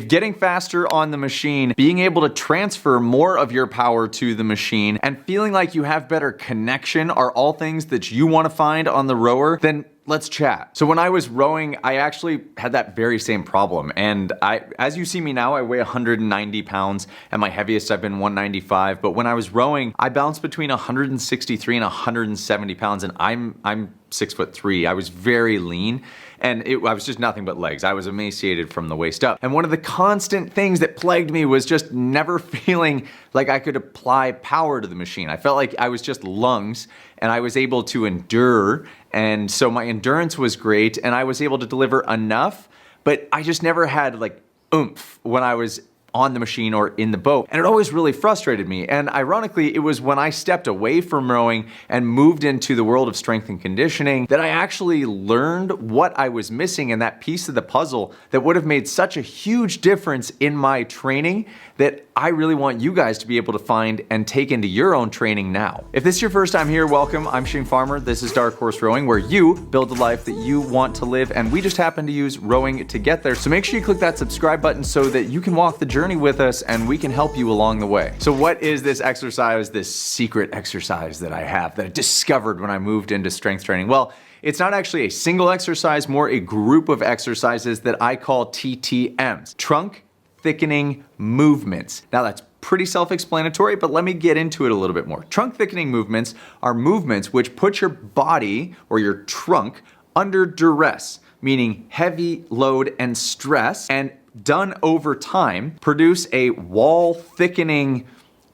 If getting faster on the machine, being able to transfer more of your power to the machine, and feeling like you have better connection are all things that you want to find on the rower, then let's chat. So when I was rowing, I actually had that very same problem. And as you see me now, I weigh 190 pounds. At my heaviest, I've been 195. But when I was rowing, I bounced between 163 and 170 pounds. And I'm 6'3". I was very lean. And I was just nothing but legs. I was emaciated from the waist up. And one of the constant things that plagued me was just never feeling like I could apply power to the machine. I felt like I was just lungs and I was able to endure. And so my endurance was great and I was able to deliver enough, but I just never had like oomph when I was on the machine or in the boat. And it always really frustrated me. And ironically, it was when I stepped away from rowing and moved into the world of strength and conditioning that I actually learned what I was missing in that piece of the puzzle that would have made such a huge difference in my training that I really want you guys to be able to find and take into your own training now. If this is your first time here, welcome. I'm Shane Farmer. This is Dark Horse Rowing, where you build the life that you want to live, and we just happen to use rowing to get there. So make sure you click that subscribe button so that you can walk the journey with us and we can help you along the way. So what is this exercise, this secret exercise that I have that I discovered when I moved into strength training? Well, it's not actually a single exercise, more a group of exercises that I call TTMs, trunk thickening movements. Now that's pretty self-explanatory, but let me get into it a little bit more. Trunk thickening movements are movements which put your body or your trunk under duress, meaning heavy load and stress, and done over time produce a wall thickening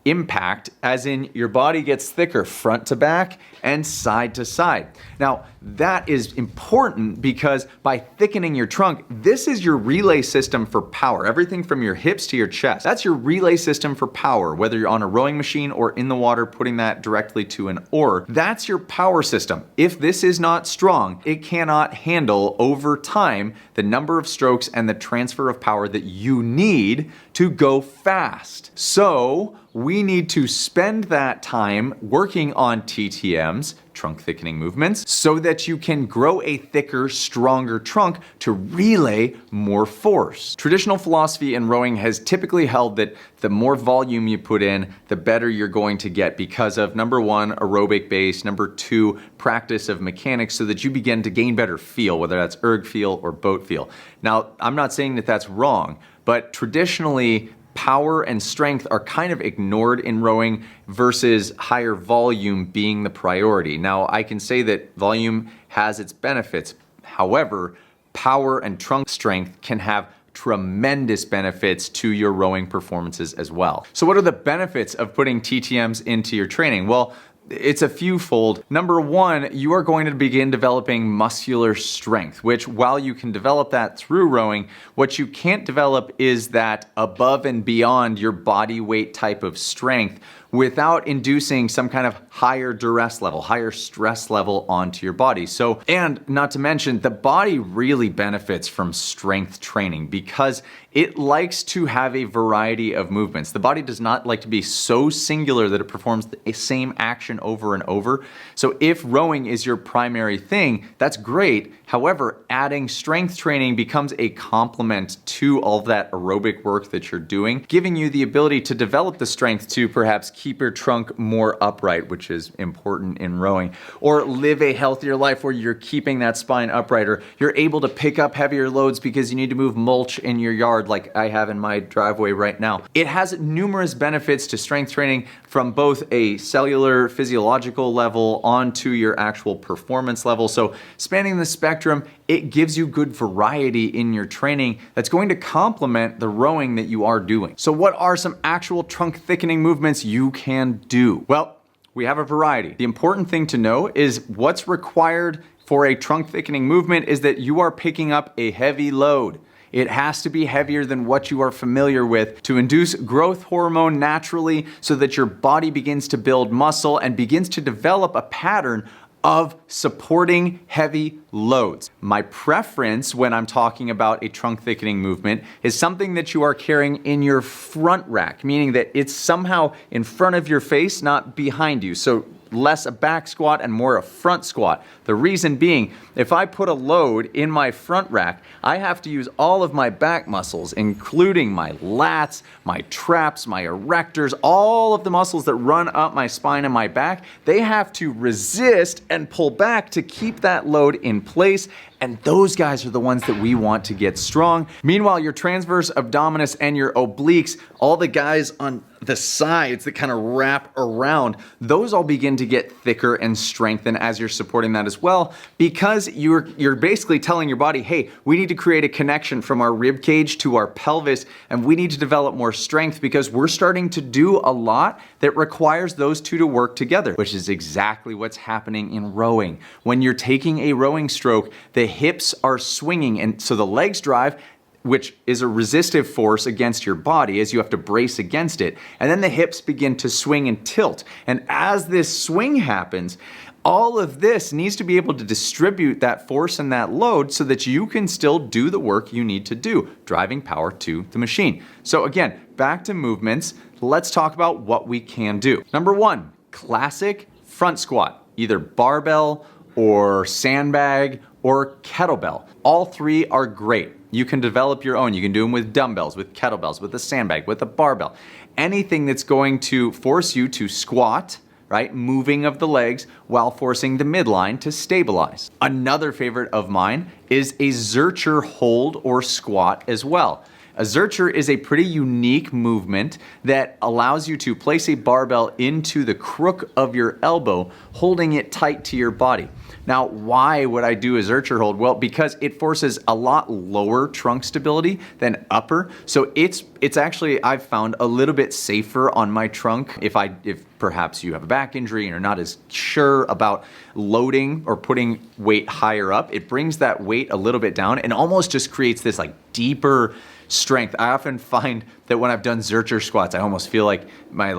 impact, as in your body gets thicker front to back and side to side. Now, that is important because by thickening your trunk, this is your relay system for power. Everything from your hips to your chest. That's your relay system for power, whether you're on a rowing machine or in the water, putting that directly to an oar. That's your power system. If this is not strong, it cannot handle over time the number of strokes and the transfer of power that you need to go fast. So we need to spend that time working on TTMs, trunk thickening movements, so that you can grow a thicker, stronger trunk to relay more force. Traditional philosophy in rowing has typically held that the more volume you put in, the better you're going to get because of number one, aerobic base, number two, practice of mechanics, so that you begin to gain better feel, whether that's erg feel or boat feel. Now, I'm not saying that that's wrong, but traditionally, power and strength are kind of ignored in rowing versus higher volume being the priority. Now, I can say that volume has its benefits. However, power and trunk strength can have tremendous benefits to your rowing performances as well. So what are the benefits of putting TTMs into your training? Well, it's a few-fold. Number one, you are going to begin developing muscular strength, which while you can develop that through rowing, what you can't develop is that above and beyond your body weight type of strength without inducing some kind of higher duress level, higher stress level onto your body. So, and not to mention, the body really benefits from strength training because it likes to have a variety of movements. The body does not like to be so singular that it performs the same action over and over. So if rowing is your primary thing, that's great. However, adding strength training becomes a complement to all of that aerobic work that you're doing, giving you the ability to develop the strength to perhaps keep your trunk more upright, which is important in rowing, or live a healthier life where you're keeping that spine upright, or you're able to pick up heavier loads because you need to move mulch in your yard like I have in my driveway right now. It has numerous benefits to strength training from both a cellular physiological level onto your actual performance level. So spanning the spectrum, it gives you good variety in your training that's going to complement the rowing that you are doing. So what are some actual trunk thickening movements you can do? Well, we have a variety. The important thing to know is what's required for a trunk thickening movement is that you are picking up a heavy load. It has to be heavier than what you are familiar with to induce growth hormone naturally so that your body begins to build muscle and begins to develop a pattern of supporting heavy loads. My preference when I'm talking about a trunk thickening movement is something that you are carrying in your front rack, meaning that it's somehow in front of your face, not behind you. So less a back squat and more a front squat. The reason being, if I put a load in my front rack, I have to use all of my back muscles, including my lats, my traps, my erectors, all of the muscles that run up my spine and my back. They have to resist and pull back to keep that load in place. And those guys are the ones that we want to get strong. Meanwhile, your transverse abdominis and your obliques, all the guys on the sides that kind of wrap around, those all begin to get thicker and strengthen as you're supporting that as well, because you're basically telling your body, hey, we need to create a connection from our rib cage to our pelvis, and we need to develop more strength because we're starting to do a lot that requires those two to work together, which is exactly what's happening in rowing. When you're taking a rowing stroke, the hips are swinging, and so the legs drive, which is a resistive force against your body as you have to brace against it. And then the hips begin to swing and tilt. And as this swing happens, all of this needs to be able to distribute that force and that load so that you can still do the work you need to do, driving power to the machine. So again, back to movements. Let's talk about what we can do. Number one, classic front squat, either barbell or sandbag or kettlebell. All three are great. You can develop your own. You can do them with dumbbells, with kettlebells, with a sandbag, with a barbell. Anything that's going to force you to squat, right? Moving of the legs while forcing the midline to stabilize. Another favorite of mine is a Zurcher hold or squat as well. A Zurcher is a pretty unique movement that allows you to place a barbell into the crook of your elbow, holding it tight to your body. Now, why would I do a Zurcher hold? Well, because it forces a lot lower trunk stability than upper. So it's actually, I've found, a little bit safer on my trunk. If perhaps you have a back injury and you're not as sure about loading or putting weight higher up, it brings that weight a little bit down and almost just creates this like deeper strength. I often find that when I've done Zurcher squats, I almost feel like my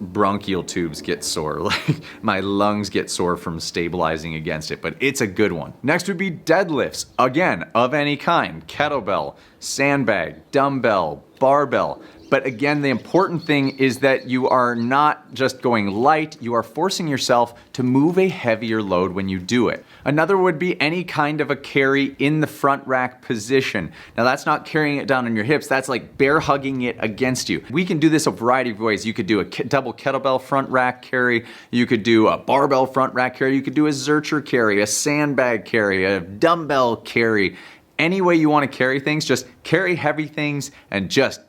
bronchial tubes get sore, like my lungs get sore from stabilizing against it, but it's a good one. Next would be deadlifts, again, of any kind, kettlebell, sandbag, dumbbell, barbell. But again, the important thing is that you are not just going light, you are forcing yourself to move a heavier load when you do it. Another would be any kind of a carry in the front rack position. Now that's not carrying it down on your hips, that's like bear hugging it against you. We can do this a variety of ways. You could do a double kettlebell front rack carry, you could do a barbell front rack carry, you could do a Zurcher carry, a sandbag carry, a dumbbell carry. Any way you want to carry things, just carry heavy things and just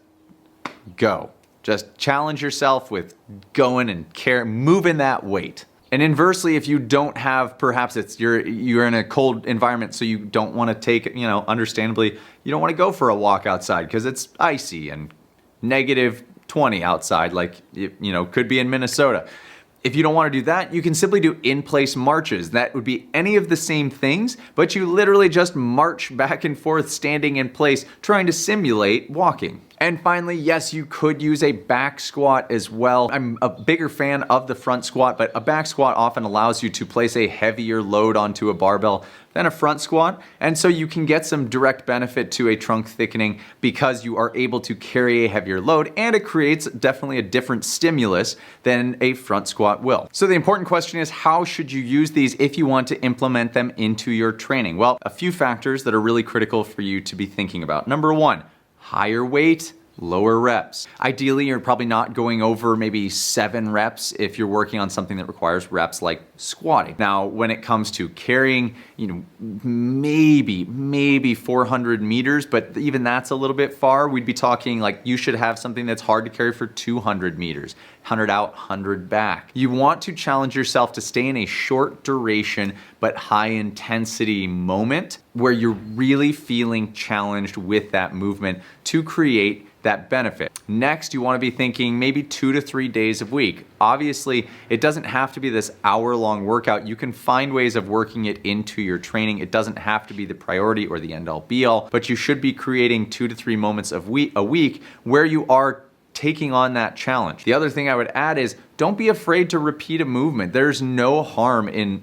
go. Just challenge yourself with going and moving that weight. And inversely, if you don't have, perhaps you're in a cold environment, so you don't want to take, understandably, you don't want to go for a walk outside because it's icy and -20 outside, like, could be in Minnesota. If you don't want to do that, you can simply do in-place marches. That would be any of the same things, but you literally just march back and forth, standing in place, trying to simulate walking. And finally, yes, you could use a back squat as well. I'm a bigger fan of the front squat, but a back squat often allows you to place a heavier load onto a barbell than a front squat. And so you can get some direct benefit to a trunk thickening because you are able to carry a heavier load, and it creates definitely a different stimulus than a front squat will. So the important question is, how should you use these if you want to implement them into your training? Well, a few factors that are really critical for you to be thinking about. Number one, higher weight, lower reps. Ideally, you're probably not going over maybe 7 reps if you're working on something that requires reps like squatting. Now, when it comes to carrying, maybe 400 meters, but even that's a little bit far. We'd be talking like you should have something that's hard to carry for 200 meters, 100 out, 100 back. You want to challenge yourself to stay in a short duration but high intensity moment where you're really feeling challenged with that movement to create that benefit. Next, you want to be thinking maybe 2 to 3 days a week. Obviously, it doesn't have to be this hour-long workout. You can find ways of working it into your training. It doesn't have to be the priority or the end-all be-all, but you should be creating 2 to 3 moments a week where you are taking on that challenge. The other thing I would add is don't be afraid to repeat a movement. There's no harm in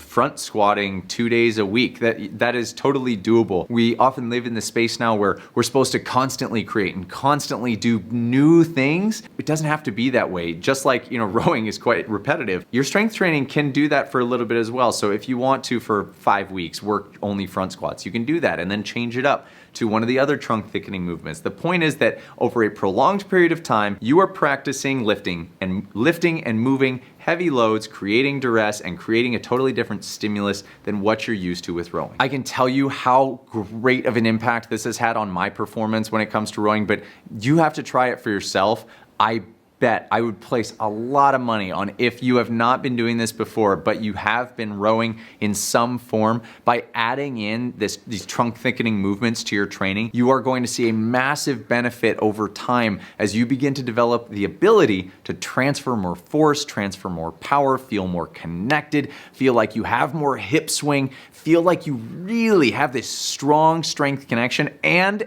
front squatting 2 days a week. That is totally doable. We often live in the space now where we're supposed to constantly create and constantly do new things. It doesn't have to be that way. Just like, rowing is quite repetitive. Your strength training can do that for a little bit as well. So if you want to, for 5 weeks, work only front squats, you can do that and then change it up to one of the other trunk thickening movements. The point is that over a prolonged period of time, you are practicing lifting and moving heavy loads, creating duress, and creating a totally different stimulus than what you're used to with rowing. I can tell you how great of an impact this has had on my performance when it comes to rowing, but you have to try it for yourself. I bet I would place a lot of money on, if you have not been doing this before, but you have been rowing in some form, by adding in these trunk thickening movements to your training, you are going to see a massive benefit over time as you begin to develop the ability to transfer more force, transfer more power, feel more connected, feel like you have more hip swing, feel like you really have this strong strength connection, and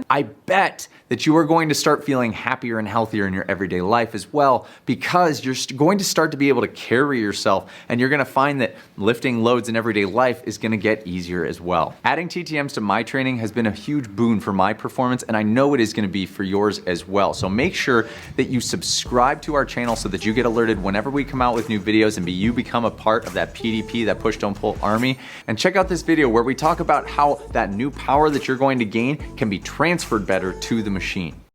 I bet that you are going to start feeling happier and healthier in your everyday life as well, because you're going to start to be able to carry yourself, and you're gonna find that lifting loads in everyday life is gonna get easier as well. Adding TTMs to my training has been a huge boon for my performance, and I know it is gonna be for yours as well. So make sure that you subscribe to our channel so that you get alerted whenever we come out with new videos, and you become a part of that PDP, that push don't pull army. And check out this video where we talk about how that new power that you're going to gain can be transferred better to the machine.